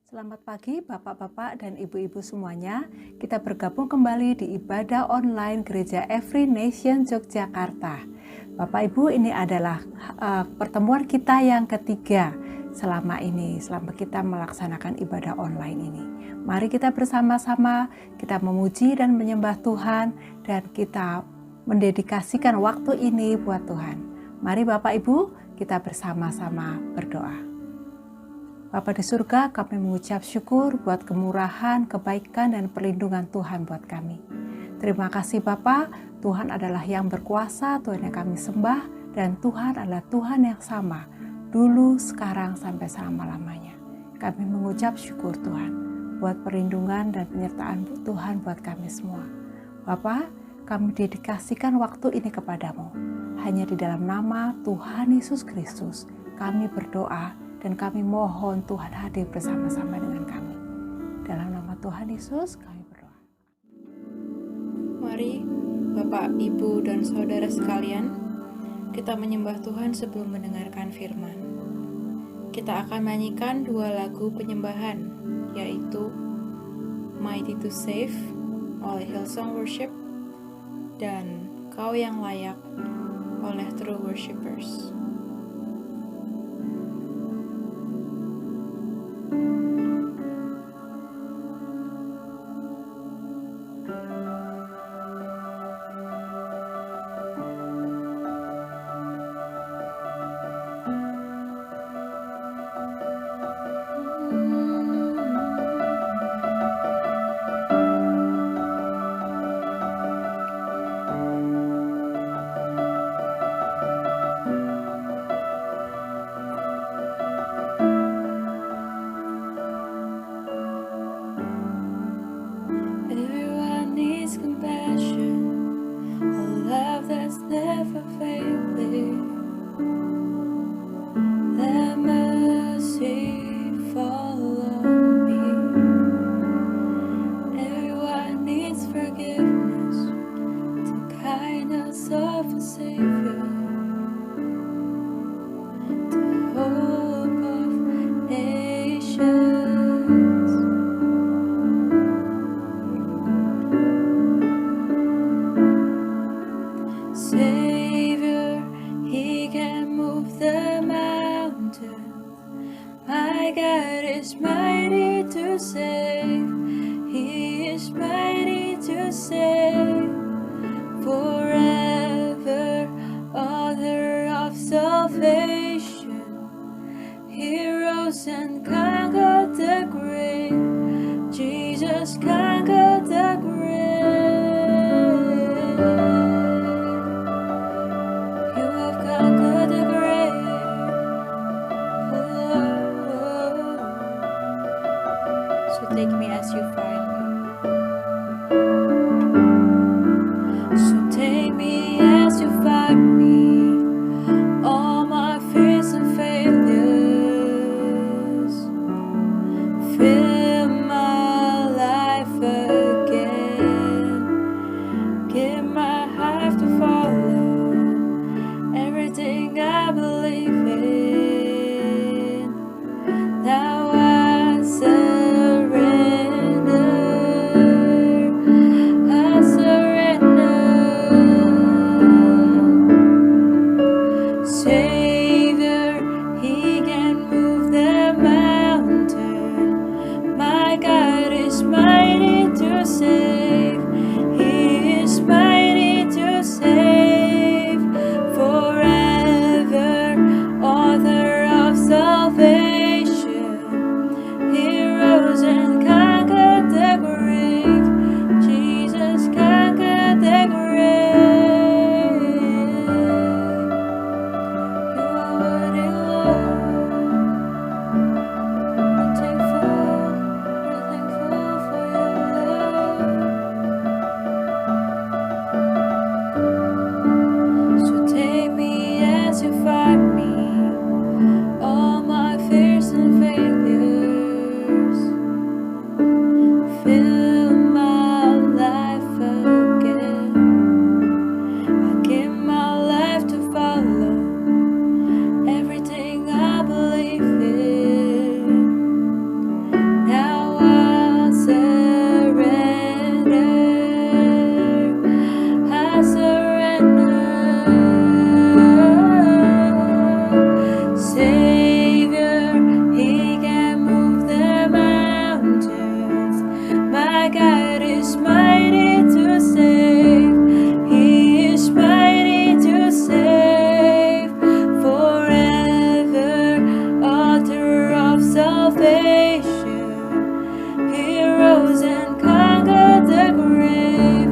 Selamat pagi Bapak-Bapak dan Ibu-Ibu semuanya. Kita bergabung kembali di ibadah online Gereja Every Nation Yogyakarta. Bapak Ibu, ini adalah pertemuan kita yang ketiga selama kita melaksanakan ibadah online ini. Mari kita bersama-sama, kita memuji dan menyembah Tuhan, dan kita mendedikasikan waktu ini buat Tuhan. Mari Bapak Ibu, kita bersama-sama berdoa. Bapa di surga, kami mengucap syukur buat kemurahan, kebaikan, dan perlindungan Tuhan buat kami. Terima kasih Bapa, Tuhan adalah yang berkuasa, Tuhan yang kami sembah, dan Tuhan adalah Tuhan yang sama, dulu, sekarang, sampai selama-lamanya. Kami mengucap syukur Tuhan, buat perlindungan dan penyertaan Tuhan buat kami semua. Bapa, kami dedikasikan waktu ini kepadamu. Hanya di dalam nama Tuhan Yesus Kristus, kami berdoa, dan kami mohon Tuhan hadir bersama-sama dengan kami. Dalam nama Tuhan Yesus kami berdoa. Mari Bapak, Ibu, dan Saudara sekalian, kita menyembah Tuhan sebelum mendengarkan firman. Kita akan menyanyikan dua lagu penyembahan, yaitu Mighty to Save oleh Hillsong Worship dan Kau yang Layak oleh True Worshipers. Take me as you find me. So take me as you find me. All my fears and failures. Fill my life again. Give my heart to follow everything I believe in. Now I surrender. salvation. He rose and conquered the grave.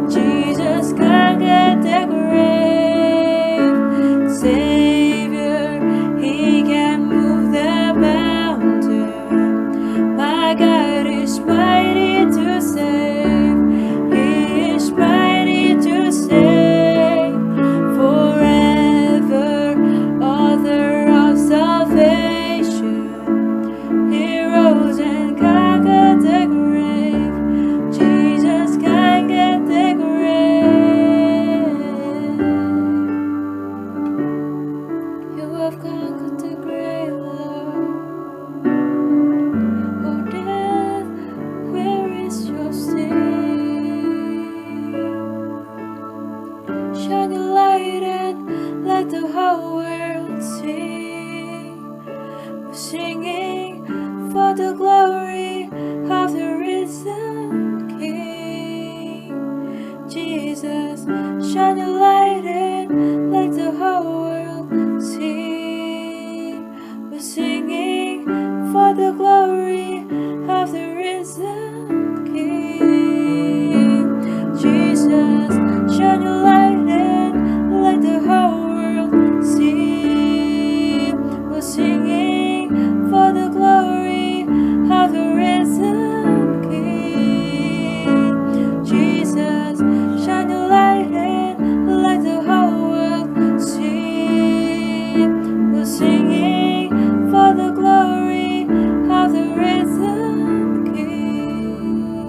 Jesus conquered the grave. Savior, He can move the mountain. My God is mighty to save. He is mighty to save. Forever, author of salvation. He rose and conquered the grave. Jesus conquered the grave. You have conquered the grave, Lord. Oh death, where is your sting? Shine your light and let the whole world see. We're singing for the glory of the risen King. Jesus, shine your light and let the whole world see. We're singing for the glory of the risen King. Jesus, shine your light and let the whole world see. We're singing for the glory of the risen King. Jesus, shine your light and let the whole world see. We're singing for the glory of the risen King.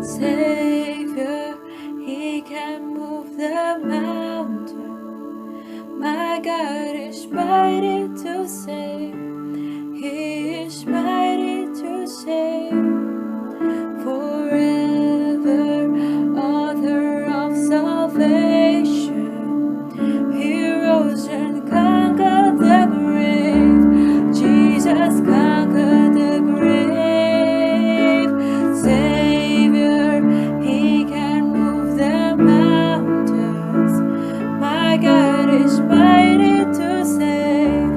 Savior, He can move the mountain. My God is mighty to save. He is mighty to save. Forever, author of salvation. He rose and conquered the grave. Jesus conquered the grave. Savior, He can move the mountains. My God is mighty to save.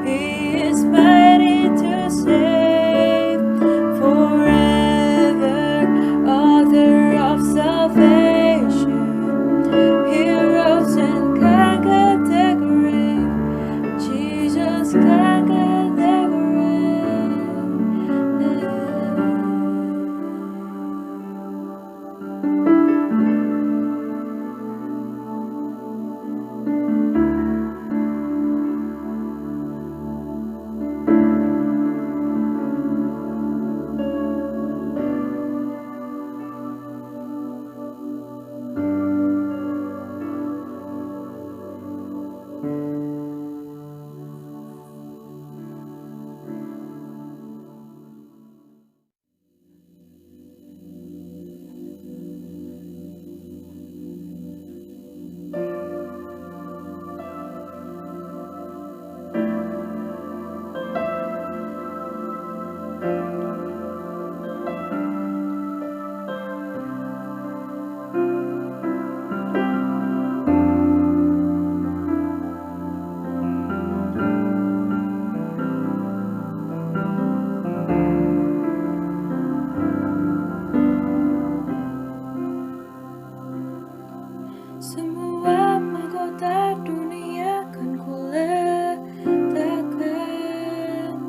He is mighty to save. Forever, author of salvation. He rose and conquered the grave. Jesus conquered the semua mahkota dunia kan kuletakkan.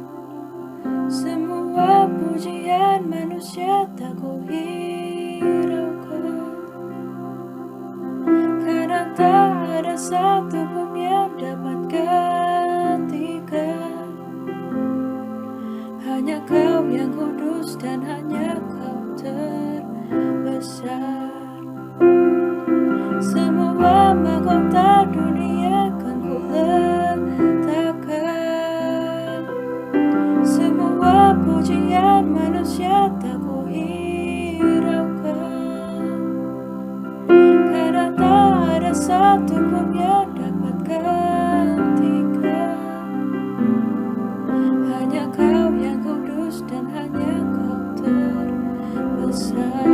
Semua pujian manusia tak kuhiraukan. Karena tak ada satu pun yang dapat gantikan. Hanya Kau yang kudus dan hanya Kau terbesar. Semua mahkota dunia kan kuletakkan. Semua pujian manusia tak kuhiraukan. Karena tak ada satu pun yang dapat gantikan. Hanya Kau yang kudus dan hanya Kau terbesar.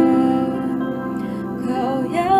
Kau yang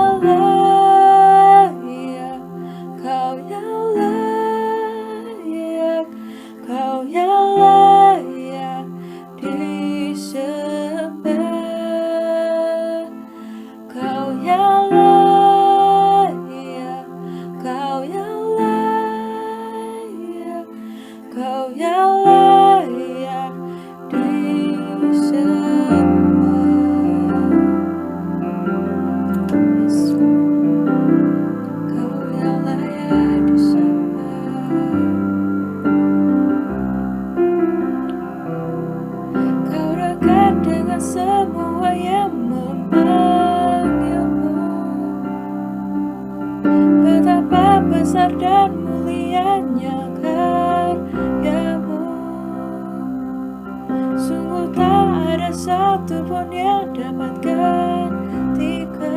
satu pun yang dapat gantikan.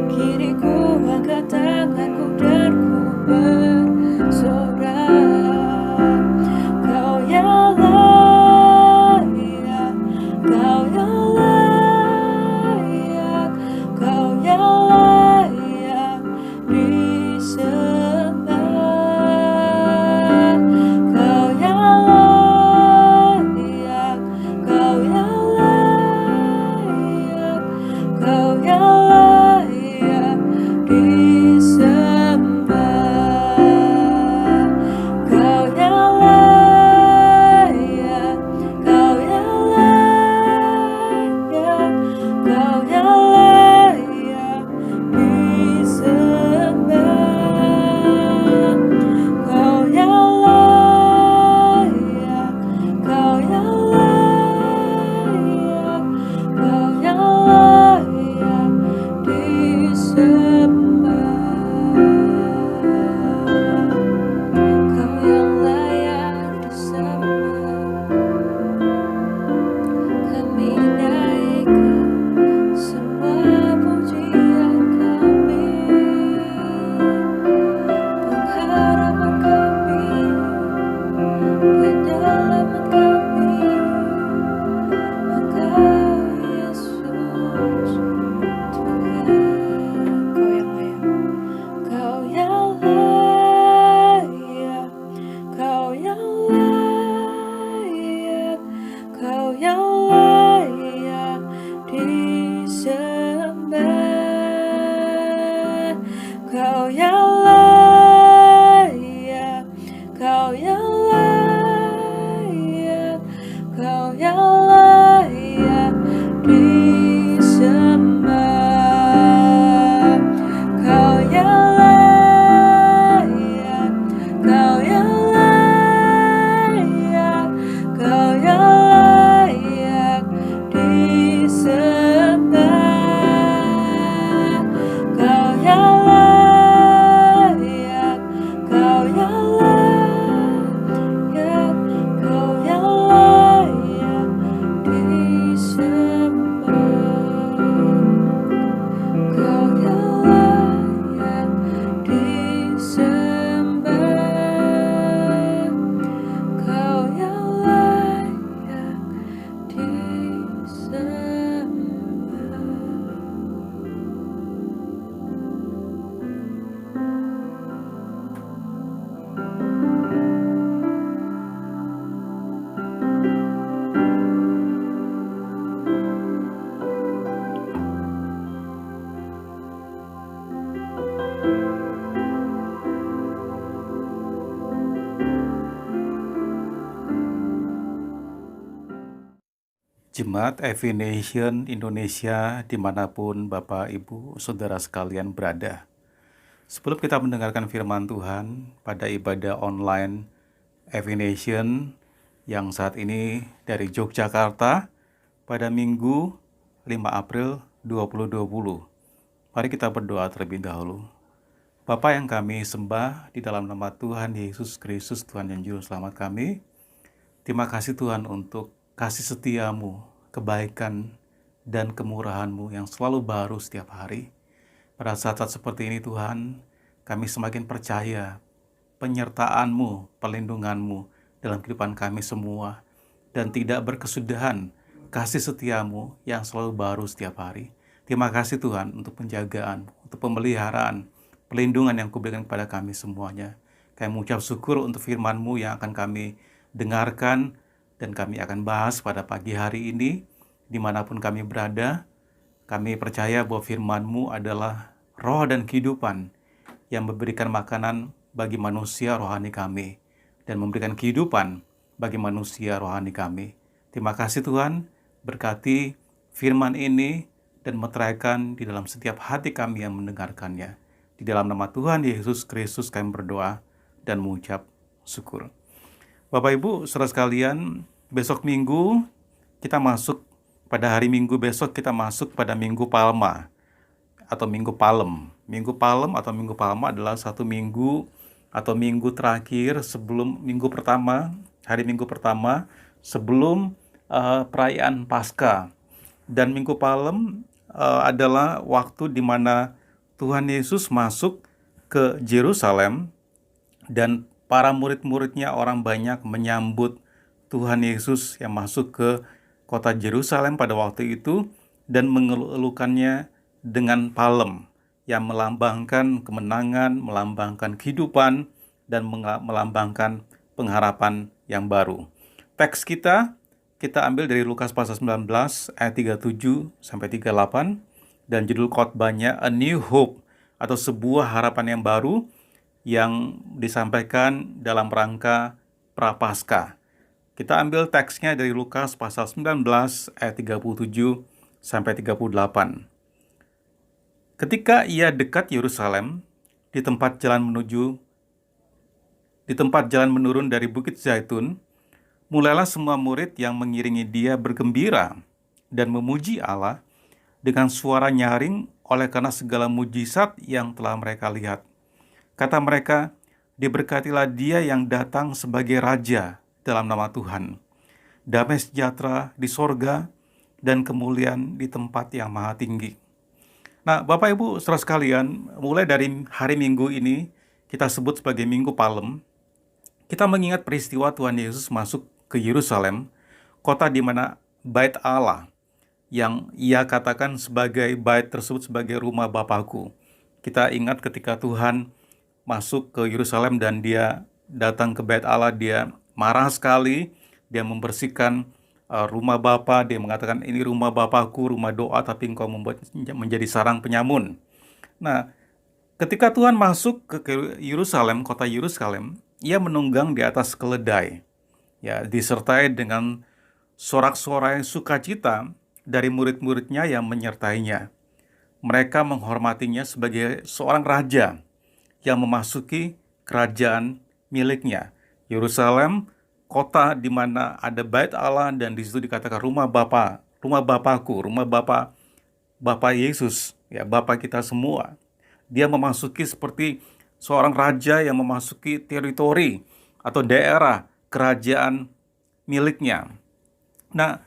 Kiriku angkat tanganku dan ku bersorak, Kau yang layak, Kau yang layak, Kau yang layak disembah. Kau yang layak, Kau yang layak, Kau yang layak disembah. Kau yang layak, Kau yang layak, Kau yang layak disembah. Kau yang layak, Kau yang layak, Kau yang layak disembah. Kau yang layak disembah. Kami naikkan semua pujian kami, pengharapan kami, penyelamat kami, Engkau Yesus Tuhan. Kau yang layak, Kau yang layak, Kau yang layak disembah. Kau yang layak, Kau yang layak, Kau yang layak disembah. Kau yang layak, Kau yang layak, Kau yang layak disembah. Kau yang layak, Kau yang layak, Kau yang layak disembah. Kau yang layak disembah. Kau yang layak disembah. Jemaat Every Nation Indonesia dimanapun Bapak, Ibu, Saudara sekalian berada. Sebelum kita mendengarkan firman Tuhan pada ibadah online Every Nation yang saat ini dari Yogyakarta pada Minggu 5 April 2020, mari kita berdoa terlebih dahulu. Bapa yang kami sembah di dalam nama Tuhan Yesus Kristus, Tuhan dan Juru Selamat kami, terima kasih Tuhan untuk kasih setiamu, kebaikan, dan kemurahanmu yang selalu baru setiap hari. Pada saat-saat seperti ini Tuhan, kami semakin percaya penyertaan-Mu, perlindungan-Mu dalam kehidupan kami semua, dan tidak berkesudahan kasih setiamu yang selalu baru setiap hari. Terima kasih Tuhan untuk penjagaan, untuk pemeliharaan, perlindungan yang Kau-berikan kepada kami semuanya. Kami mengucap syukur untuk firman-Mu yang akan kami dengarkan dan kami akan bahas pada pagi hari ini, dimanapun kami berada. Kami percaya bahwa firman-Mu adalah roh dan kehidupan yang memberikan makanan bagi manusia rohani kami dan memberikan kehidupan bagi manusia rohani kami. Terima kasih Tuhan, berkati firman ini dan meteraikan di dalam setiap hati kami yang mendengarkannya. Di dalam nama Tuhan Yesus Kristus kami berdoa dan mengucap syukur. Bapak Ibu, saudara sekalian, besok Minggu kita masuk pada hari Minggu besok kita masuk pada Minggu Palma atau Minggu Palem. Minggu Palem atau Minggu Palma adalah satu minggu atau minggu terakhir sebelum minggu pertama, hari Minggu pertama sebelum perayaan Paskah. Dan Minggu Palem adalah waktu di mana Tuhan Yesus masuk ke Yerusalem dan para murid-muridnya, orang banyak menyambut Tuhan Yesus yang masuk ke kota Yerusalem pada waktu itu dan mengelukannya dengan palem yang melambangkan kemenangan, melambangkan kehidupan, dan melambangkan pengharapan yang baru. Teks kita ambil dari Lukas pasal 19 ayat 37 sampai 38 dan judul khotbahnya A New Hope atau sebuah harapan yang baru yang disampaikan dalam rangka Prapaskah. Kita ambil teksnya dari Lukas pasal 19 ayat 37 sampai 38. Ketika ia dekat Yerusalem, di tempat jalan menurun dari Bukit Zaitun, mulailah semua murid yang mengiringi dia bergembira dan memuji Allah dengan suara nyaring oleh karena segala mujizat yang telah mereka lihat. Kata mereka, diberkatilah dia yang datang sebagai Raja dalam nama Tuhan. Damai sejahtera di sorga dan kemuliaan di tempat yang maha tinggi. Nah, Bapak Ibu saudara sekalian, mulai dari hari Minggu ini, kita sebut sebagai Minggu Palem, kita mengingat peristiwa Tuhan Yesus masuk ke Yerusalem, kota di mana Bait Allah, yang ia katakan sebagai bait tersebut sebagai rumah Bapakku. Kita ingat ketika Tuhan masuk ke Yerusalem dan dia datang ke Bait Allah, dia marah sekali, dia membersihkan rumah Bapa, dia mengatakan ini rumah Bapakku, rumah doa, tapi engkau membuat menjadi sarang penyamun. Nah, ketika Tuhan masuk ke Yerusalem, kota Yerusalem, ia menunggang di atas keledai, ya, disertai dengan sorak-sorai sukacita dari murid-muridnya yang menyertainya. Mereka menghormatinya sebagai seorang raja yang memasuki kerajaan miliknya. Yerusalem, kota di mana ada Bait Allah, dan di situ dikatakan rumah Bapa, rumah Bapakku, rumah Bapa Yesus, ya, Bapa kita semua. Dia memasuki seperti seorang raja yang memasuki teritori atau daerah kerajaan miliknya. Nah,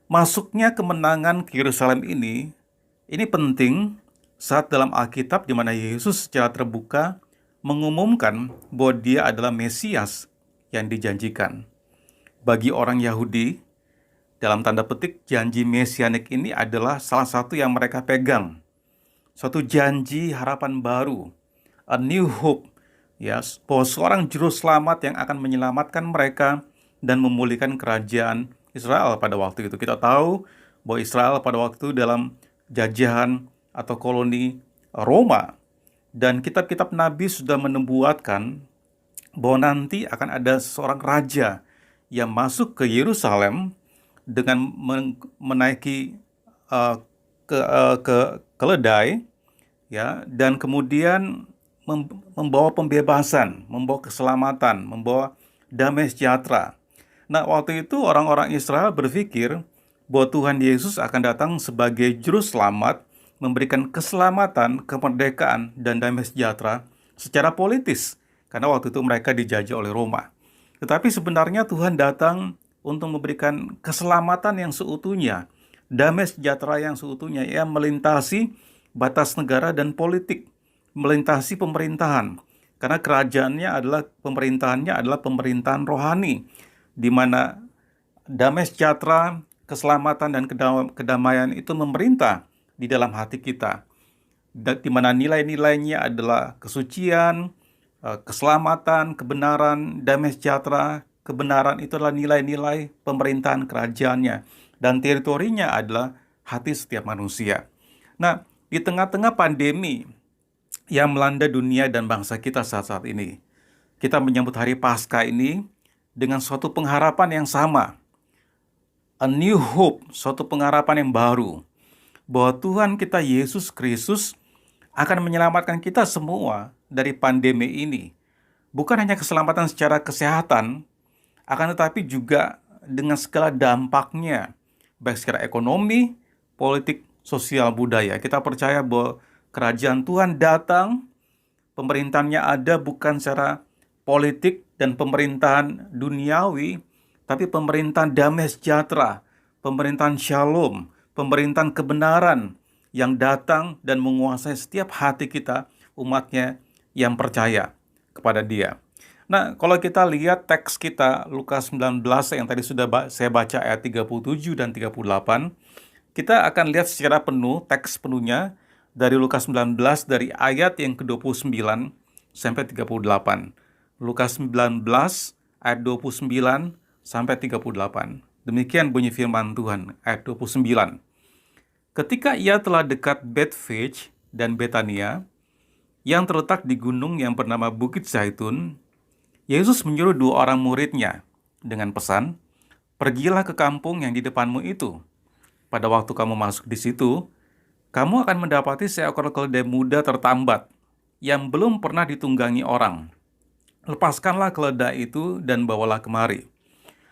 masuknya kemenangan ke Yerusalem ini penting saat dalam Alkitab di mana Yesus secara terbuka mengumumkan bahwa dia adalah Mesias yang dijanjikan. Bagi orang Yahudi, dalam tanda petik, janji mesianik ini adalah salah satu yang mereka pegang. Suatu janji harapan baru, a new hope, ya, bahwa seorang juru selamat yang akan menyelamatkan mereka dan memulihkan kerajaan Israel pada waktu itu. Kita tahu bahwa Israel pada waktu dalam jajahan atau koloni Roma, dan kitab-kitab Nabi sudah menubuatkan bahwa nanti akan ada seorang raja yang masuk ke Yerusalem dengan menaiki keledai, ya, dan kemudian membawa pembebasan, membawa keselamatan, membawa damai sejahtera. Nah, waktu itu orang-orang Israel berpikir bahwa Tuhan Yesus akan datang sebagai juru selamat, memberikan keselamatan, kemerdekaan, dan damai sejahtera secara politis. Karena waktu itu mereka dijajah oleh Roma. Tetapi sebenarnya Tuhan datang untuk memberikan keselamatan yang seutuhnya, damai sejahtera yang seutuhnya, yang melintasi batas negara dan politik, melintasi pemerintahan. Karena pemerintahannya adalah pemerintahan rohani, di mana damai sejahtera, keselamatan, dan kedamaian itu memerintah di dalam hati kita. Di mana nilai-nilainya adalah kesucian, keselamatan, kebenaran, damai sejahtera. Kebenaran itu adalah nilai-nilai pemerintahan kerajaannya, dan teritorinya adalah hati setiap manusia. Nah, di tengah-tengah pandemi yang melanda dunia dan bangsa kita saat-saat ini, kita menyambut hari Paskah ini dengan suatu pengharapan yang sama. A new hope, suatu pengharapan yang baru, bahwa Tuhan kita Yesus Kristus akan menyelamatkan kita semua dari pandemi ini. Bukan hanya keselamatan secara kesehatan, akan tetapi juga dengan segala dampaknya, baik secara ekonomi, politik, sosial, budaya. Kita percaya bahwa kerajaan Tuhan datang, pemerintahannya ada bukan secara politik dan pemerintahan duniawi, tapi pemerintahan damai sejahtera, pemerintahan shalom, pemerintahan kebenaran yang datang dan menguasai setiap hati kita, umatnya yang percaya kepada Dia. Nah, kalau kita lihat teks kita Lukas 19 yang tadi sudah saya baca ayat 37 dan 38, kita akan lihat secara penuh teks penuhnya dari Lukas 19 dari ayat yang ke-29 sampai 38. Lukas 19 ayat 29 sampai 38. Demikian bunyi firman Tuhan ayat 29. Ketika ia telah dekat Bethfage dan Betania yang terletak di gunung yang bernama Bukit Zaitun, Yesus menyuruh 2 orang muridnya dengan pesan, "Pergilah ke kampung yang di depanmu itu. Pada waktu kamu masuk di situ, kamu akan mendapati seekor keledai muda tertambat yang belum pernah ditunggangi orang. Lepaskanlah keledai itu dan bawalah kemari.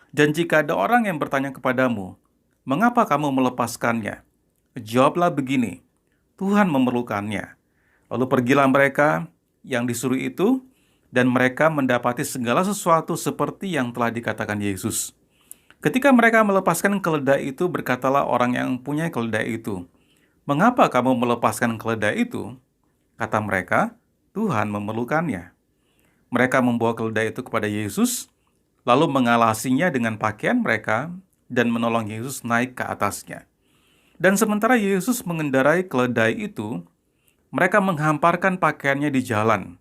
Dan jika ada orang yang bertanya kepadamu, 'Mengapa kamu melepaskannya?' Jawablah begini, 'Tuhan memerlukannya.' Lalu pergilah mereka yang disuruh itu, dan mereka mendapati segala sesuatu seperti yang telah dikatakan Yesus. Ketika mereka melepaskan keledai itu, berkatalah orang yang punya keledai itu, 'Mengapa kamu melepaskan keledai itu?' Kata mereka, 'Tuhan memerlukannya.' Mereka membawa keledai itu kepada Yesus, lalu mengalasinya dengan pakaian mereka dan menolong Yesus naik ke atasnya. Dan sementara Yesus mengendarai keledai itu, mereka menghamparkan pakaiannya di jalan.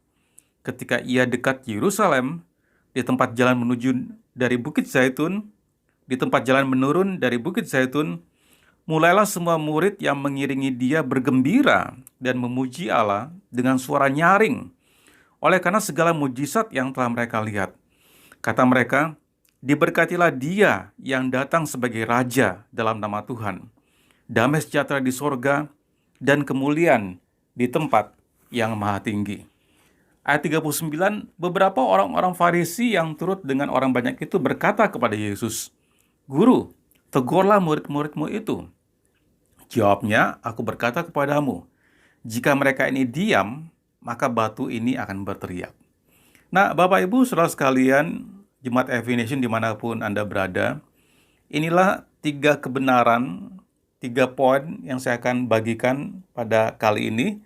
Ketika ia dekat Yerusalem, di tempat jalan menuju dari Bukit Zaitun, di tempat jalan menurun dari Bukit Zaitun, mulailah semua murid yang mengiringi dia bergembira dan memuji Allah dengan suara nyaring, oleh karena segala mujizat yang telah mereka lihat. Kata mereka, "Diberkatilah dia yang datang sebagai Raja dalam nama Tuhan. Damai sejahtera di sorga dan kemuliaan di tempat yang maha tinggi." Ayat 39, beberapa orang-orang Farisi yang turut dengan orang banyak itu berkata kepada Yesus, "Guru, tegurlah murid-muridmu itu." Jawabnya, "Aku berkata kepadamu, jika mereka ini diam, maka batu ini akan berteriak." Nah, Bapak Ibu Saudara sekalian, Jemaat Every Nation dimanapun Anda berada, inilah 3 kebenaran, 3 poin yang saya akan bagikan pada kali ini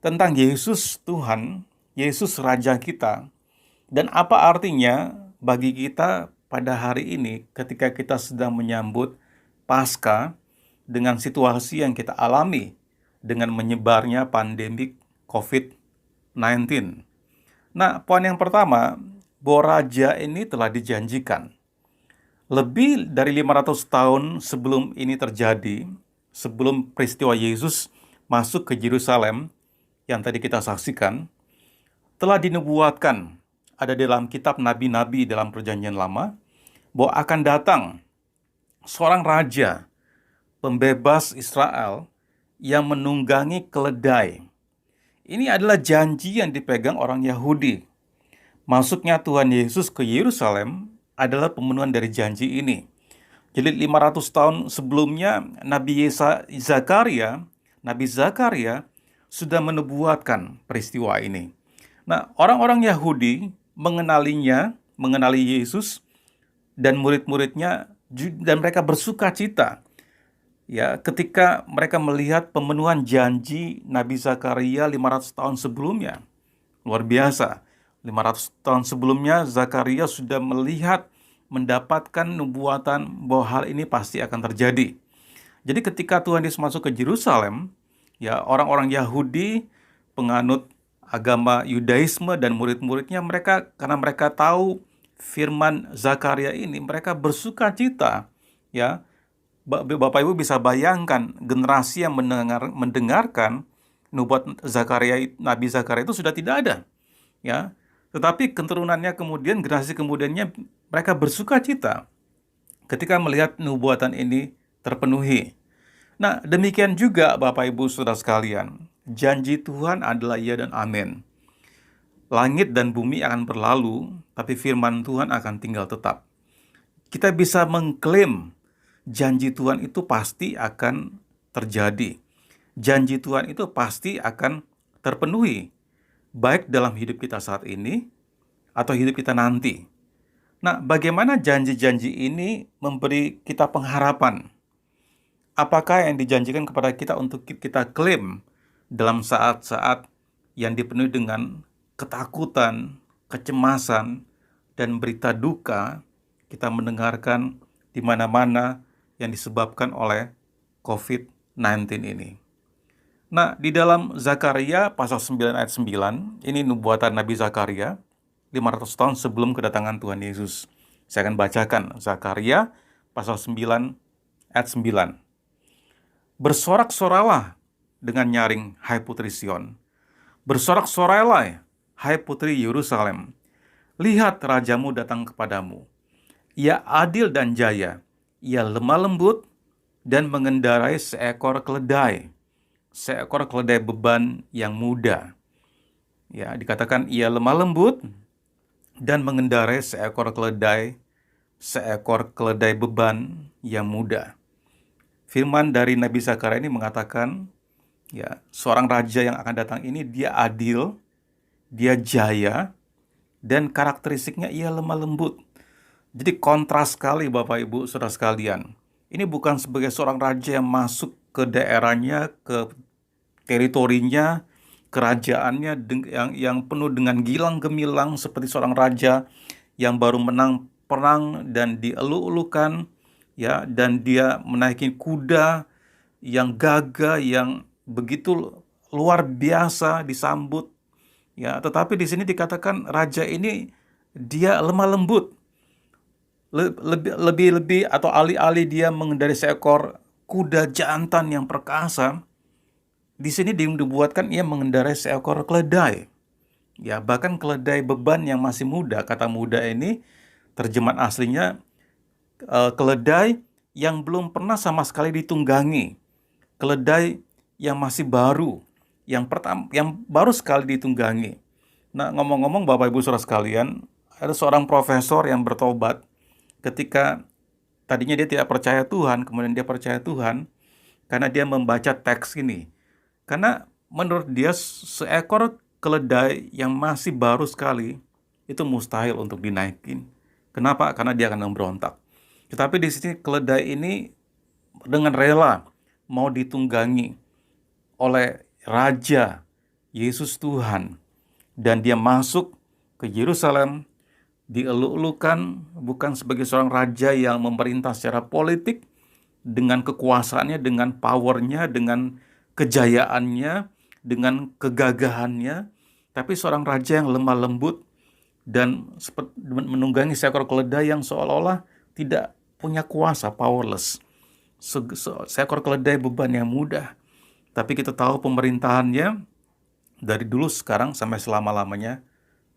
tentang Yesus Tuhan, Yesus Raja kita, dan apa artinya bagi kita pada hari ini ketika kita sedang menyambut Paskah dengan situasi yang kita alami dengan menyebarnya pandemik COVID-19. Nah, poin yang pertama, bahwa Raja ini telah dijanjikan. Lebih dari 500 tahun sebelum ini terjadi, sebelum peristiwa Yesus masuk ke Yerusalem yang tadi kita saksikan, telah dinubuatkan, ada dalam kitab nabi-nabi dalam perjanjian lama, bahwa akan datang seorang raja, pembebas Israel, yang menunggangi keledai. Ini adalah janji yang dipegang orang Yahudi. Masuknya Tuhan Yesus ke Yerusalem adalah pemenuhan dari janji ini. Jadi 500 tahun sebelumnya, Nabi Zakaria sudah menubuatkan peristiwa ini. Nah, orang-orang Yahudi mengenali Yesus dan murid-muridnya, dan mereka bersuka cita ya ketika mereka melihat pemenuhan janji Nabi Zakaria 500 tahun sebelumnya. Luar biasa. 500 tahun sebelumnya Zakaria sudah mendapatkan nubuatan bahwa hal ini pasti akan terjadi. Jadi ketika Tuhan Yesus masuk ke Yerusalem, ya orang-orang Yahudi, penganut agama Yudaisme dan murid-muridnya, karena mereka tahu firman Zakaria ini, mereka bersuka cita. Ya, Bapak Ibu bisa bayangkan generasi yang mendengarkan nubuat Zakaria, Nabi Zakaria itu sudah tidak ada. Ya, tetapi keturunannya kemudian, generasi kemudiannya, mereka bersuka cita ketika melihat nubuatan ini terpenuhi. Nah, demikian juga Bapak Ibu Saudara sekalian, janji Tuhan adalah ya dan amin. Langit dan bumi akan berlalu, tapi firman Tuhan akan tinggal tetap. Kita bisa mengklaim janji Tuhan itu pasti akan terjadi. Janji Tuhan itu pasti akan terpenuhi, baik dalam hidup kita saat ini atau hidup kita nanti. Nah, bagaimana janji-janji ini memberi kita pengharapan? Apakah yang dijanjikan kepada kita untuk kita klaim dalam saat-saat yang dipenuhi dengan ketakutan, kecemasan, dan berita duka kita mendengarkan di mana-mana yang disebabkan oleh COVID-19 ini? Nah, di dalam Zakaria pasal 9 ayat 9, ini nubuatan Nabi Zakaria 500 tahun sebelum kedatangan Tuhan Yesus. Saya akan bacakan Zakaria pasal 9 ayat 9. Bersorak-soralah dengan nyaring, hai putri Sion. Bersorak-sorailah, hai putri Yerusalem. Lihat rajamu datang kepadamu. Ia adil dan jaya. Ia lemah lembut dan mengendarai seekor keledai beban yang muda. Ya, dikatakan ia lemah lembut dan mengendarai seekor keledai beban yang muda. Firman dari Nabi Zakaria ini mengatakan, ya, seorang raja yang akan datang ini dia adil, dia jaya, dan karakteristiknya ia lemah lembut. Jadi kontras sekali Bapak Ibu Saudara sekalian. Ini bukan sebagai seorang raja yang masuk ke daerahnya, ke teritorinya, kerajaannya yang penuh dengan gilang gemilang seperti seorang raja yang baru menang perang dan dielu-elukan, ya, dan dia menaiki kuda yang gagah, yang begitu luar biasa disambut, ya. Tetapi di sini dikatakan raja ini dia lemah lembut, lebih atau alih-alih dia mengendarai seekor kuda jantan yang perkasa, di sini dibuatkan ia mengendarai seekor keledai, ya, bahkan keledai beban yang masih muda. Kata muda ini terjemahan aslinya keledai yang belum pernah sama sekali ditunggangi, keledai yang masih baru, yang baru sekali ditunggangi. Nah, ngomong-ngomong Bapak Ibu Saudara sekalian, ada seorang profesor yang bertobat ketika tadinya dia tidak percaya Tuhan, kemudian dia percaya Tuhan karena dia membaca teks ini. Karena menurut dia seekor keledai yang masih baru sekali itu mustahil untuk dinaikin. Kenapa? Karena dia akan memberontak. Tetapi di sini keledai ini dengan rela mau ditunggangi oleh Raja Yesus Tuhan. Dan dia masuk ke Yerusalem, dielu-elukan bukan sebagai seorang raja yang memerintah secara politik, dengan kekuasaannya, dengan powernya, dengan kejayaannya, dengan kegagahannya, tapi seorang raja yang lemah lembut dan menunggangi seekor keledai yang seolah-olah tidak punya kuasa, powerless. Seekor keledai beban yang mudah. Tapi kita tahu pemerintahannya dari dulu, sekarang, sampai selama-lamanya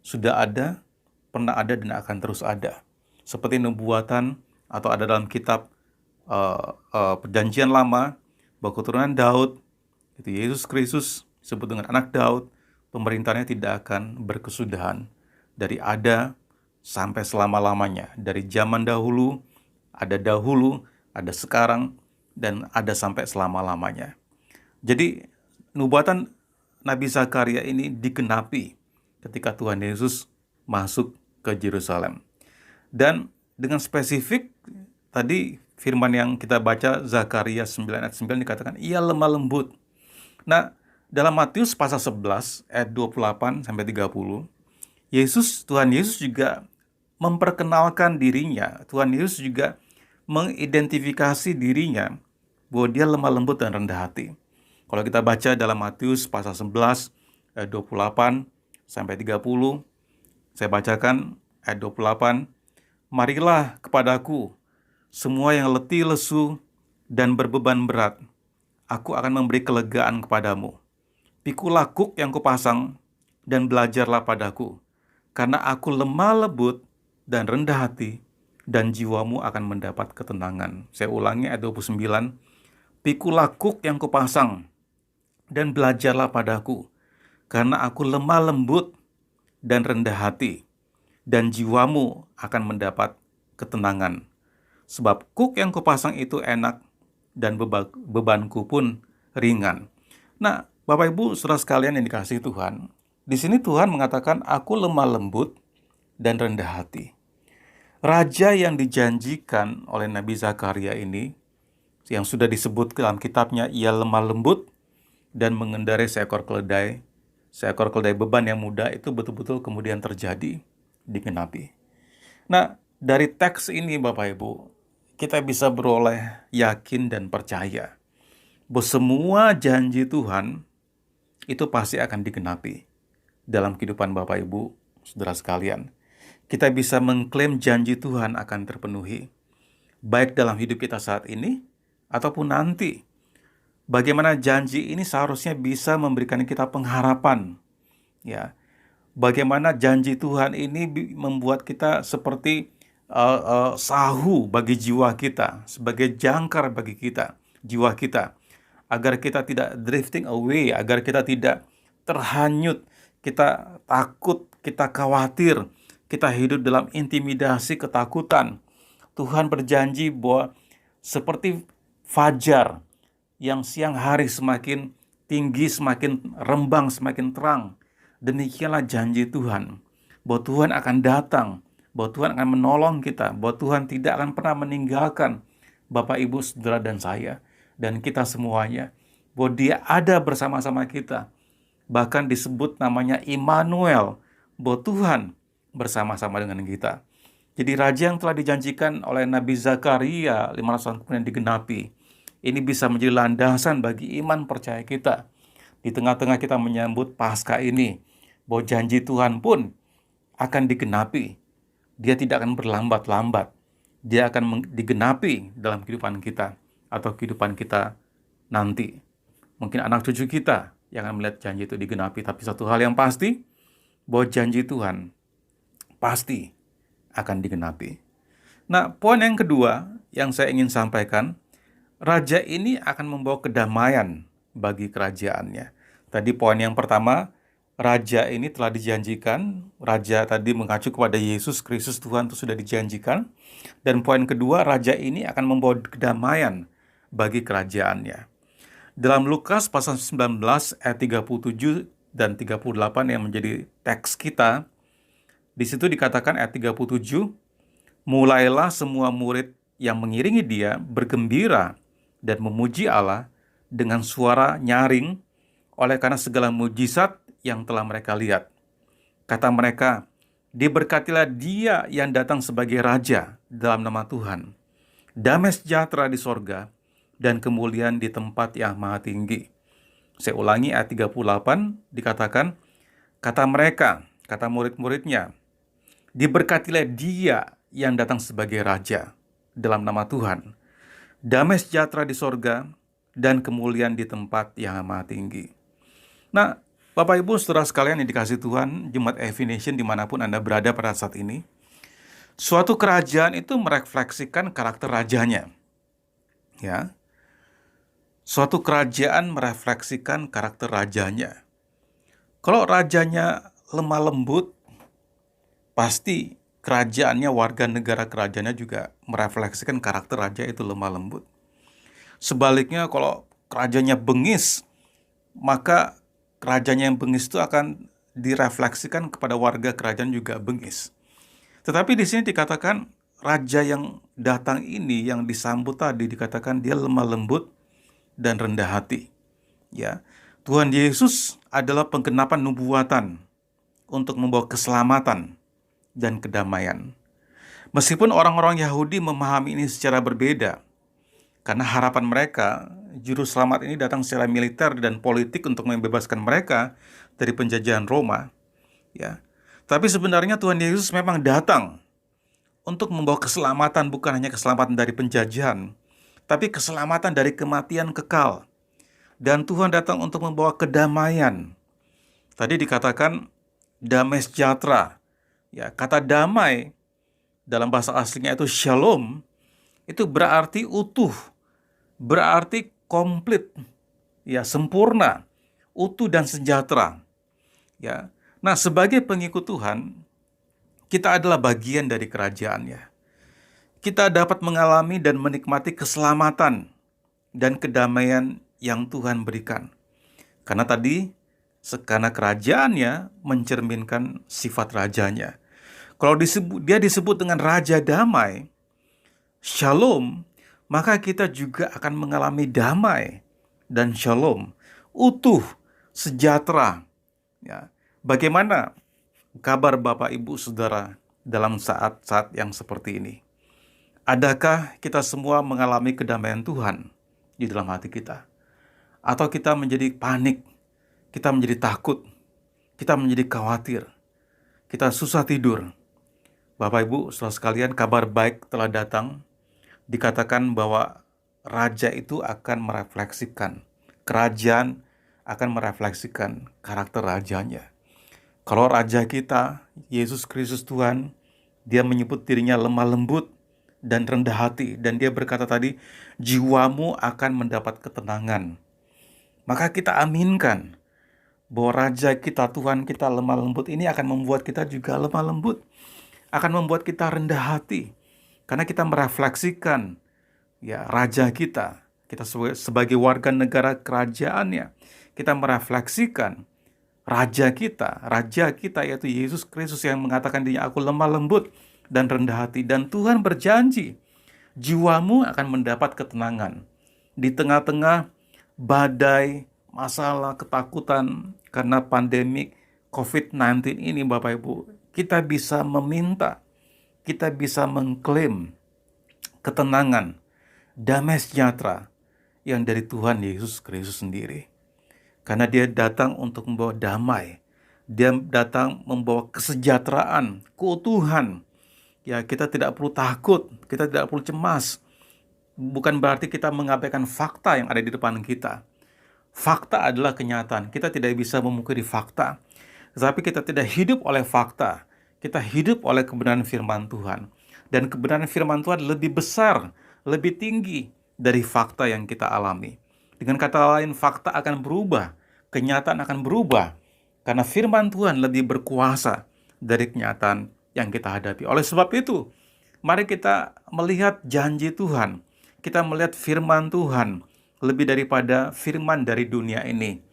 sudah ada, pernah ada, dan akan terus ada. Seperti nubuatan atau ada dalam kitab Perjanjian Lama, bahwa keturunan Daud, itu Yesus Kristus disebut dengan anak Daud, pemerintahannya tidak akan berkesudahan. Dari ada sampai selama-lamanya. Dari zaman dahulu, ada sekarang, dan ada sampai selama-lamanya. Jadi nubuatan Nabi Zakaria ini digenapi ketika Tuhan Yesus masuk ke Yerusalem. Dan dengan spesifik tadi firman yang kita baca Zakaria 9 ayat 9 dikatakan ia lemah lembut. Nah, dalam Matius pasal 11 ayat 28 sampai 30, Tuhan Yesus juga memperkenalkan dirinya. Tuhan Yesus juga mengidentifikasi dirinya bahwa dia lemah lembut dan rendah hati. Kalau kita baca dalam Matius pasal 11 ayat 28 sampai 30, saya bacakan ayat 28. Marilah kepadaku semua yang letih lesu dan berbeban berat, aku akan memberi kelegaan kepadamu. Pikulah kuk yang kupasang dan belajarlah padaku, karena aku lemah lembut dan rendah hati, dan jiwamu akan mendapat ketenangan. Saya ulangi ayat 29. Pikulah kuk yang kupasang dan belajarlah padaku, karena aku lemah lembut dan rendah hati, dan jiwamu akan mendapat ketenangan. Sebab kuk yang kupasang itu enak, dan bebanku pun ringan. Nah, Bapak Ibu Saudara sekalian yang dikasihi Tuhan, di sini Tuhan mengatakan aku lemah lembut dan rendah hati. Raja yang dijanjikan oleh Nabi Zakaria ini, yang sudah disebut dalam kitabnya, ia lemah lembut dan mengendarai seekor keledai beban yang mudah, itu betul-betul kemudian terjadi, digenapi. Nah, dari teks ini Bapak Ibu, kita bisa beroleh yakin dan percaya bahwa semua janji Tuhan itu pasti akan digenapi dalam kehidupan Bapak Ibu, saudara sekalian. Kita bisa mengklaim janji Tuhan akan terpenuhi, baik dalam hidup kita saat ini ataupun nanti. Bagaimana janji ini seharusnya bisa memberikan kita pengharapan, ya. Bagaimana janji Tuhan ini membuat kita seperti sahu bagi jiwa kita, sebagai jangkar bagi kita, jiwa kita, agar kita tidak drifting away, agar kita tidak terhanyut, kita takut, kita khawatir, kita hidup dalam intimidasi, ketakutan. Tuhan berjanji bahwa seperti fajar yang siang hari semakin tinggi, semakin rembang, semakin terang, demikianlah janji Tuhan, bahwa Tuhan akan datang, bahwa Tuhan akan menolong kita, bahwa Tuhan tidak akan pernah meninggalkan Bapak, Ibu, Saudara, dan saya, dan kita semuanya, bahwa Dia ada bersama-sama kita. Bahkan disebut namanya Immanuel, bahwa Tuhan bersama-sama dengan kita. Jadi raja yang telah dijanjikan oleh Nabi Zakaria 500 tahun kemudian digenapi. Ini bisa menjadi landasan bagi iman percaya kita. Di tengah-tengah kita menyambut Paskah ini, bahwa janji Tuhan pun akan digenapi. Dia tidak akan berlambat-lambat. Dia akan digenapi dalam kehidupan kita atau kehidupan kita nanti. Mungkin anak cucu kita yang akan melihat janji itu digenapi. Tapi satu hal yang pasti, bahwa janji Tuhan pasti akan digenapi. Nah, poin yang kedua yang saya ingin sampaikan, raja ini akan membawa kedamaian bagi kerajaannya. Tadi poin yang pertama, raja ini telah dijanjikan, raja tadi mengacu kepada Yesus Kristus Tuhan itu sudah dijanjikan. Dan poin kedua, raja ini akan membawa kedamaian bagi kerajaannya. Dalam Lukas pasal 19 ayat 37 dan 38 yang menjadi teks kita, di situ dikatakan ayat 37, mulailah semua murid yang mengiringi dia bergembira dan memuji Allah dengan suara nyaring oleh karena segala mujizat yang telah mereka lihat. Kata mereka, diberkatilah dia yang datang sebagai raja dalam nama Tuhan. Damai sejahtera di sorga dan kemuliaan di tempat yang maha tinggi. Saya ulangi ayat 38 dikatakan, kata mereka, kata murid-muridnya, diberkatilah dia yang datang sebagai raja dalam nama Tuhan. Damai sejahtera di sorga dan kemuliaan di tempat yang maha tinggi. Nah, Bapak Ibu Saudara sekalian yang dikasihi Tuhan, Jemaat Every Nation dimanapun Anda berada pada saat ini, suatu kerajaan itu merefleksikan karakter rajanya. Ya, suatu kerajaan merefleksikan karakter rajanya. Kalau rajanya lemah lembut, pasti kerajaannya, warga negara kerajaannya juga merefleksikan karakter raja itu lemah lembut. Sebaliknya kalau kerajaannya bengis, maka kerajaannya yang bengis itu akan direfleksikan kepada warga kerajaan juga bengis. Tetapi di sini dikatakan raja yang datang ini, yang disambut tadi, dikatakan dia lemah lembut dan rendah hati. Ya, Tuhan Yesus adalah penggenapan nubuatan untuk membawa keselamatan dan kedamaian. Meskipun orang-orang Yahudi memahami ini secara berbeda, karena harapan mereka, juru selamat ini datang secara militer dan politik untuk membebaskan mereka dari penjajahan Roma. Ya, tapi sebenarnya Tuhan Yesus memang datang untuk membawa keselamatan, bukan hanya keselamatan dari penjajahan, tapi keselamatan dari kematian kekal. Dan Tuhan datang untuk membawa kedamaian. Tadi dikatakan damai sejahtera. Ya, kata damai dalam bahasa aslinya itu shalom, itu berarti utuh, berarti komplit, ya, sempurna, utuh dan sejahtera. Ya. Nah, sebagai pengikut Tuhan, kita adalah bagian dari kerajaannya. Kita dapat mengalami dan menikmati keselamatan dan kedamaian yang Tuhan berikan. Karena tadi, karena kerajaannya mencerminkan sifat rajanya. Kalau dia disebut dengan Raja Damai, Shalom, maka kita juga akan mengalami damai dan shalom, utuh, sejahtera. Ya. Bagaimana kabar Bapak, Ibu, Saudara dalam saat-saat yang seperti ini? Adakah kita semua mengalami kedamaian Tuhan di dalam hati kita? Atau kita menjadi panik, kita menjadi takut, kita menjadi khawatir, kita susah tidur? Bapak, Ibu, saudara sekalian, kabar baik telah datang. Dikatakan bahwa raja itu akan merefleksikan, kerajaan akan merefleksikan karakter rajanya. Kalau raja kita, Yesus Kristus Tuhan, dia menyebut dirinya lemah lembut dan rendah hati. Dan dia berkata tadi, jiwamu akan mendapat ketenangan. Maka kita aminkan bahwa raja kita, Tuhan kita lemah lembut ini akan membuat kita juga lemah lembut. Akan membuat kita rendah hati. Karena kita merefleksikan ya raja kita. Kita sebagai warga negara kerajaannya. Kita merefleksikan raja kita yaitu Yesus Kristus yang mengatakan dirinya, aku lemah lembut dan rendah hati. Dan Tuhan berjanji, jiwamu akan mendapat ketenangan. Di tengah-tengah badai, masalah, ketakutan karena pandemi COVID-19 ini Bapak Ibu, kita bisa meminta, kita bisa mengklaim ketenangan, damai sejahtera yang dari Tuhan Yesus Kristus sendiri. Karena dia datang untuk membawa damai, dia datang membawa kesejahteraan, keutuhan. Ya, kita tidak perlu takut, kita tidak perlu cemas. Bukan berarti kita mengabaikan fakta yang ada di depan kita. Fakta adalah kenyataan, kita tidak bisa memungkiri fakta. Tetapi kita tidak hidup oleh fakta, kita hidup oleh kebenaran firman Tuhan. Dan kebenaran firman Tuhan lebih besar, lebih tinggi dari fakta yang kita alami. Dengan kata lain, fakta akan berubah, kenyataan akan berubah. Karena firman Tuhan lebih berkuasa dari kenyataan yang kita hadapi. Oleh sebab itu, mari kita melihat janji Tuhan. Kita melihat firman Tuhan lebih daripada firman dari dunia ini.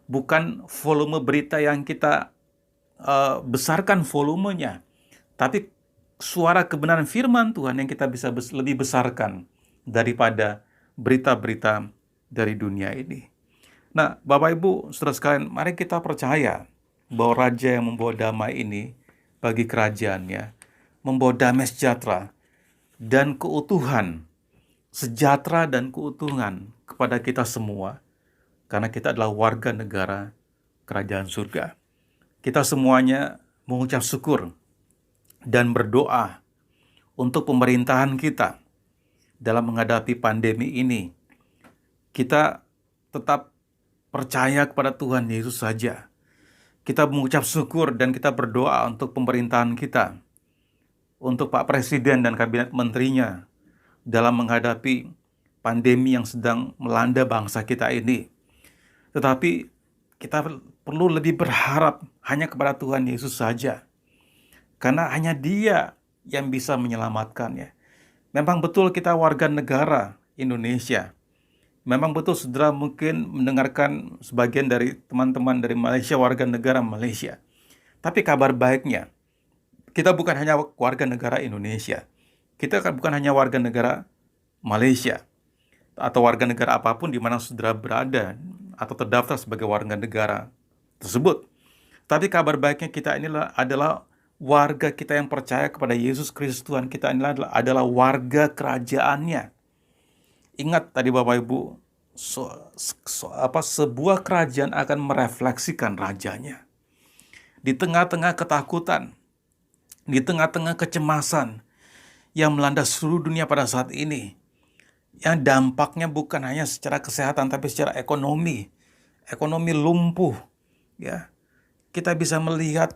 Bukan volume berita yang kita besarkan volumenya, tapi suara kebenaran firman Tuhan yang kita bisa lebih besarkan daripada berita-berita dari dunia ini. Nah, Bapak Ibu, saudara sekalian, mari kita percaya bahwa Raja yang membawa damai ini bagi kerajaannya, membawa damai sejahtera dan keutuhan, sejahtera dan keutuhan kepada kita semua, karena kita adalah warga negara kerajaan surga. Kita semuanya mengucap syukur dan berdoa untuk pemerintahan kita dalam menghadapi pandemi ini. Kita tetap percaya kepada Tuhan Yesus saja. Kita mengucap syukur dan kita berdoa untuk pemerintahan kita, untuk Pak Presiden dan kabinet menterinya dalam menghadapi pandemi yang sedang melanda bangsa kita ini. Tetapi kita perlu lebih berharap hanya kepada Tuhan Yesus saja. Karena hanya Dia yang bisa menyelamatkannya. Memang betul kita warga negara Indonesia. Memang betul saudara mungkin mendengarkan sebagian dari teman-teman dari Malaysia, warga negara Malaysia. Tapi kabar baiknya, kita bukan hanya warga negara Indonesia. Kita bukan hanya warga negara Malaysia. Atau warga negara apapun di mana saudara berada atau terdaftar sebagai warga negara tersebut. Tapi kabar baiknya kita adalah warga kita yang percaya kepada Yesus Kristus Tuhan kita adalah warga kerajaannya. Ingat tadi Bapak Ibu, sebuah kerajaan akan merefleksikan rajanya. Di tengah-tengah ketakutan, di tengah-tengah kecemasan yang melanda seluruh dunia pada saat ini, yang dampaknya bukan hanya secara kesehatan tapi secara ekonomi lumpuh, ya. Kita bisa melihat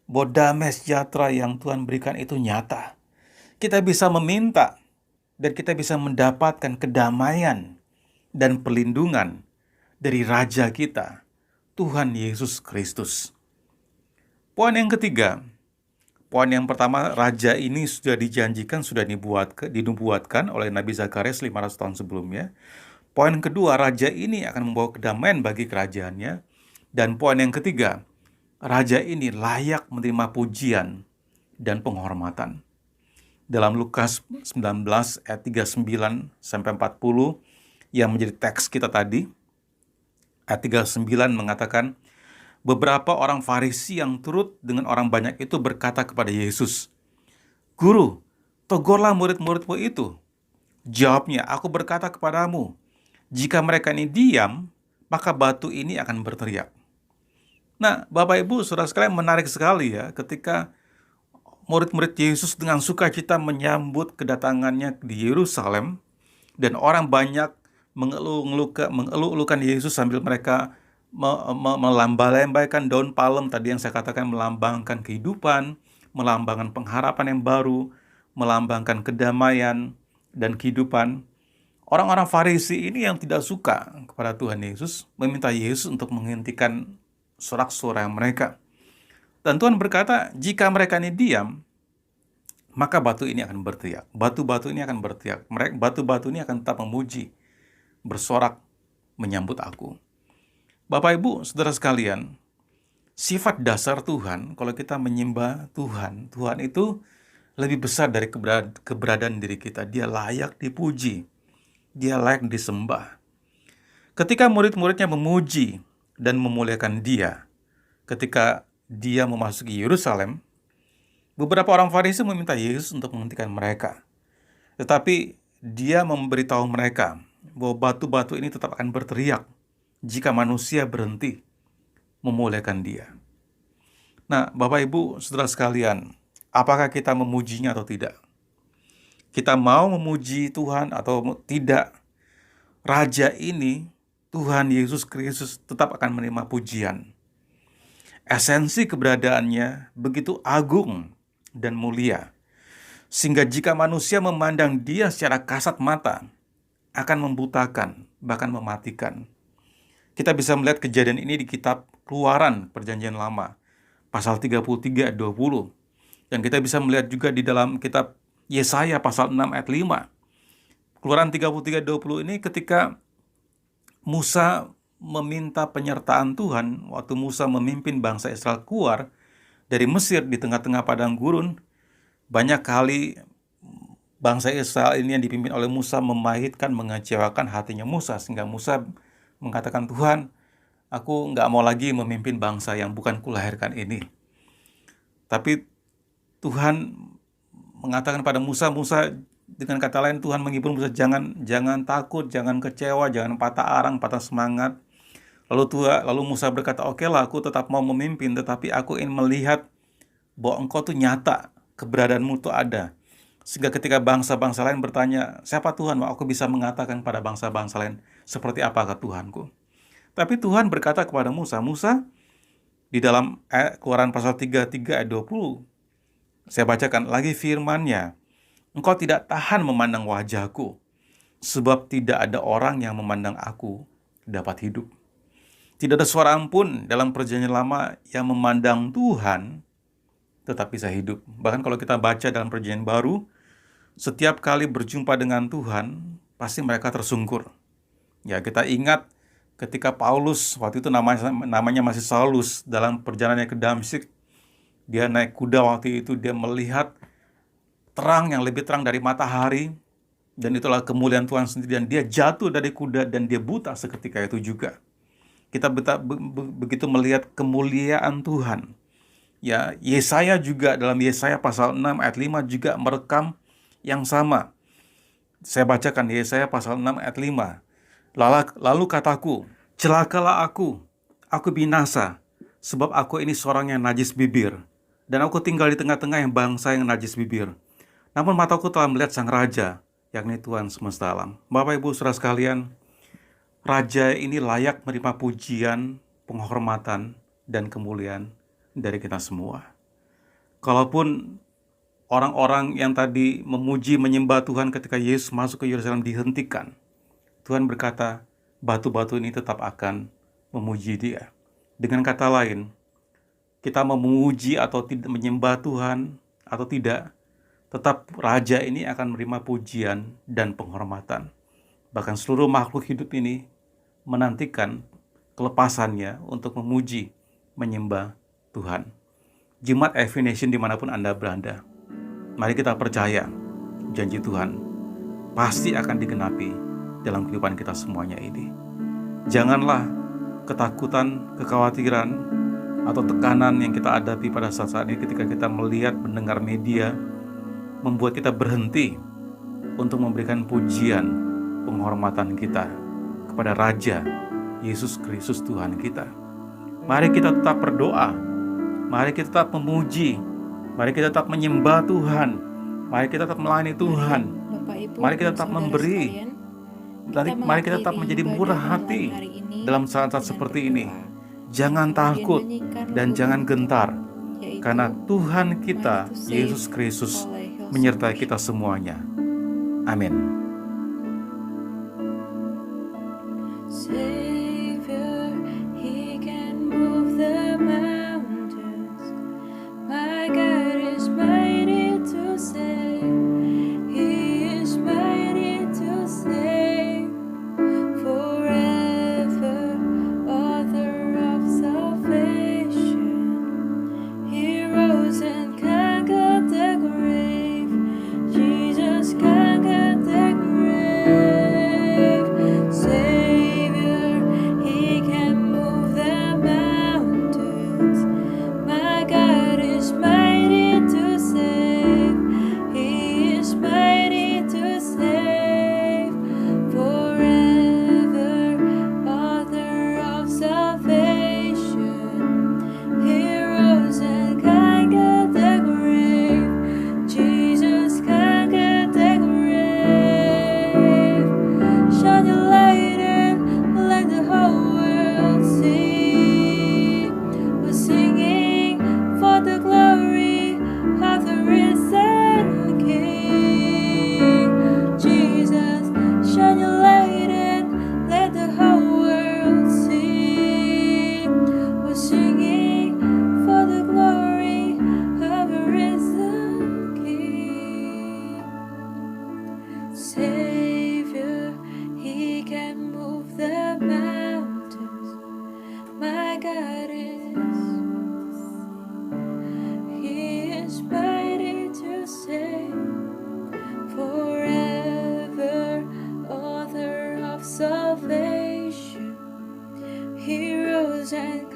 bahwa damai sejahtera yang Tuhan berikan itu nyata. Kita bisa meminta dan kita bisa mendapatkan kedamaian dan perlindungan dari Raja kita, Tuhan Yesus Kristus. Poin yang ketiga, poin yang pertama, Raja ini sudah dijanjikan, sudah dinubuatkan oleh Nabi Zakarias 500 tahun sebelumnya. Poin kedua, Raja ini akan membawa kedamaian bagi kerajaannya. Dan poin yang ketiga, Raja ini layak menerima pujian, dan penghormatan. Dalam Lukas 19 ayat 39 sampai 40 yang menjadi teks kita tadi, ayat 39 mengatakan, beberapa orang Farisi yang turut dengan orang banyak itu berkata kepada Yesus, "Guru, tegurlah murid-muridmu itu." Jawabnya, "Aku berkata kepadamu, jika mereka ini diam, maka batu ini akan berteriak." Nah, Bapak Ibu, saudara sekalian, menarik sekali ya ketika murid-murid Yesus dengan sukacita menyambut kedatangannya di Yerusalem, dan orang banyak mengeluh-elukan Yesus sambil mereka melambaikan daun palem tadi yang saya katakan, melambangkan kehidupan, melambangkan pengharapan yang baru, melambangkan kedamaian dan kehidupan. Orang-orang Farisi ini yang tidak suka kepada Tuhan Yesus meminta Yesus untuk menghentikan sorak-sorai mereka. Dan Tuhan berkata, jika mereka ini diam, maka batu ini akan berteriak. Batu-batu ini akan berteriak. Batu-batu ini akan tetap memuji, bersorak, menyambut aku. Bapak, Ibu, saudara sekalian, sifat dasar Tuhan, kalau kita menyembah Tuhan, Tuhan itu lebih besar dari keberadaan diri kita. Dia layak dipuji. Dia layak disembah. Ketika murid-muridnya memuji dan memuliakan Dia, ketika Dia memasuki Yerusalem, beberapa orang Farisi meminta Yesus untuk menghentikan mereka. Tetapi Dia memberitahu mereka bahwa batu-batu ini tetap akan berteriak jika manusia berhenti memuliakan Dia. Nah, Bapak Ibu, saudara sekalian, apakah kita memujinya atau tidak? Kita mau memuji Tuhan atau tidak? Raja ini, Tuhan Yesus Kristus, tetap akan menerima pujian. Esensi keberadaannya begitu agung dan mulia, sehingga jika manusia memandang Dia secara kasat mata, akan membutakan, bahkan mematikan. Kita bisa melihat kejadian ini di kitab Keluaran Perjanjian Lama, pasal 33 ayat 20. Dan kita bisa melihat juga di dalam kitab Yesaya pasal 6 ayat 5. Keluaran 33 ayat 20 ini ketika Musa meminta penyertaan Tuhan, waktu Musa memimpin bangsa Israel keluar dari Mesir di tengah-tengah padang gurun, banyak kali bangsa Israel ini yang dipimpin oleh Musa memahitkan, mengecewakan hatinya Musa, sehingga Musa mengatakan, "Tuhan, aku nggak mau lagi memimpin bangsa yang bukan kulahirkan ini." Tapi Tuhan mengatakan pada Musa, dengan kata lain Tuhan menghibur Musa, jangan takut, jangan kecewa, jangan patah arang, patah semangat. Lalu Musa berkata, "Okelah, aku tetap mau memimpin, tetapi aku ingin melihat bahwa engkau tuh nyata, keberadaanmu tuh ada. Sehingga ketika bangsa-bangsa lain bertanya, siapa Tuhan? Aku bisa mengatakan pada bangsa-bangsa lain, seperti apakah Tuhanku?" Tapi Tuhan berkata kepada Musa, di dalam Keluaran pasal 33 ayat 20, saya bacakan lagi firman-Nya, "Engkau tidak tahan memandang wajahku, sebab tidak ada orang yang memandang aku dapat hidup." Tidak ada seorang pun dalam Perjanjian Lama yang memandang Tuhan tetap bisa hidup. Bahkan kalau kita baca dalam Perjanjian Baru, setiap kali berjumpa dengan Tuhan, pasti mereka tersungkur. Ya, kita ingat ketika Paulus, waktu itu namanya masih Saulus, dalam perjalanannya ke Damsyik, dia naik kuda waktu itu, dia melihat terang yang lebih terang dari matahari, dan itulah kemuliaan Tuhan sendiri, dan dia jatuh dari kuda dan dia buta seketika itu juga. Kita begitu melihat kemuliaan Tuhan. Ya, Yesaya juga dalam Yesaya pasal 6 ayat 5 juga merekam yang sama. Saya bacakan Yesaya pasal 6 ayat 5. Lalu kataku, celakalah aku binasa, sebab aku ini seorang yang najis bibir, dan aku tinggal di tengah-tengah yang bangsa yang najis bibir. Namun mataku telah melihat Sang Raja, yakni Tuhan semesta alam. Bapak, Ibu, saudara sekalian, Raja ini layak menerima pujian, penghormatan, dan kemuliaan dari kita semua. Kalaupun orang-orang yang tadi memuji, menyembah Tuhan ketika Yesus masuk ke Yerusalem dihentikan, Tuhan berkata, batu-batu ini tetap akan memuji Dia. Dengan kata lain, kita memuji atau tidak, menyembah Tuhan atau tidak, tetap Raja ini akan menerima pujian dan penghormatan. Bahkan seluruh makhluk hidup ini menantikan kelepasannya untuk memuji, menyembah Tuhan. Jemaat Every Nation dimanapun Anda berada, mari kita percaya janji Tuhan pasti akan digenapi dalam kehidupan kita semuanya ini. Janganlah ketakutan, kekhawatiran, atau tekanan yang kita hadapi pada saat-saat ini ketika kita melihat, mendengar media, membuat kita berhenti untuk memberikan pujian, penghormatan kita kepada Raja Yesus Kristus Tuhan kita. Mari kita tetap berdoa, mari kita tetap memuji, mari kita tetap menyembah Tuhan, mari kita tetap melayani Tuhan, mari kita tetap memberi, mari kita tetap menjadi murah hati dalam saat-saat seperti ini. Jangan takut dan jangan gentar, karena Tuhan kita, Yesus Kristus, menyertai kita semuanya. Amin. Savior, He can move the mountains. My God is mighty to save. He is mighty to save. Forever, author of salvation. He rose and conquered the grave. Jesus conquered the grave. Savior, He can move the mountains. My God is mighty to save. He is mighty to save. Forever, author of salvation. He rose and conquered the grave. Jesus conquered the grave. Shine your light and let the whole world see. We're singing for the glory of the risen King. Jesus, shine your light and let the whole world see. We're singing for the glory of a risen King. Savior, He can move the mountains. My God He is mighty to save. Forever, author of salvation. He rose and